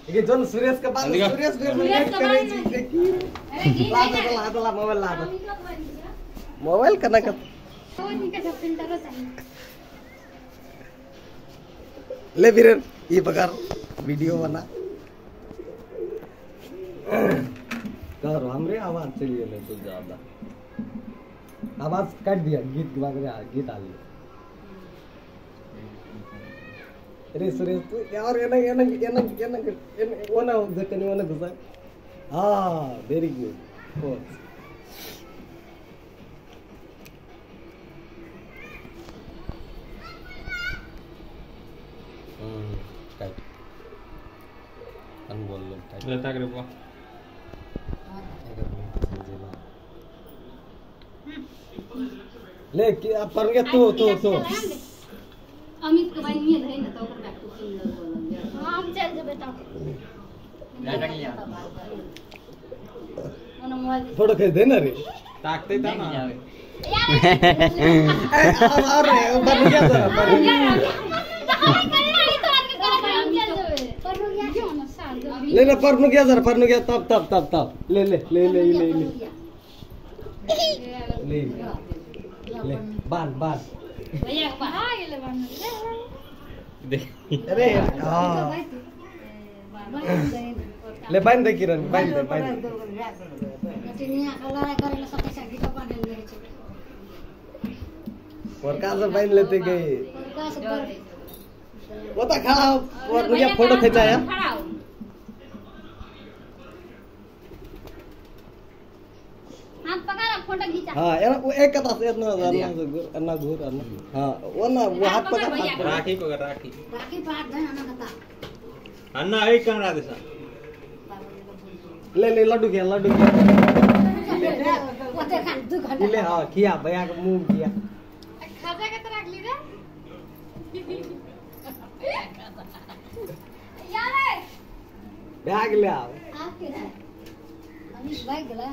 ये जोन सुरेश का बात सुरेश करे छी ला मोबाइल ला मोबाइल कना का ले बिरन ये पकड़ वीडियो बना करो हमरे आवाज चलिए ले तो ज्यादा आवाज काट दिया गीत गा गीत आ लिया अरे सुरेश तू यार ये ओना जकनी ओना गुसा हां वेरी गुड ओ काट अनबोल लो काट ले ताक रे बा ले पर गया तू अमित के भाई नहीं रहे ना तो ओकर बात सुंदर बोलन हम चल जे बेटा डाटा लिया ओना मोबाइल फोटो खींच दे ना रे ताकते था ना और बन गया तो ले ना पर गया जरा पर गया तब ले बांध भैया के हां ये ले बांध देख अरे हां ले बांध दे किरण बांध दे नटिनिया कलर करे ना सब पैसा गीत बांध ले छे और का से बांध लेते गए का से वो तो खड़ा और मुझे फोटो खिंचाया हाथ पकड़ फोटो खींचा हां यार वो एक कथा से इतना घूर हां वो ना वो हाथ पकड़ राखी को राखी पाट दे ना कथा अन्ना एक कैमरा दे सा ले लड्डू क्या वो ते खान दू घंटा ले हां किया भैया का मुंह किया खाजा के तो रख ली रे यार बैग ले आओ आपके अमित भाई गला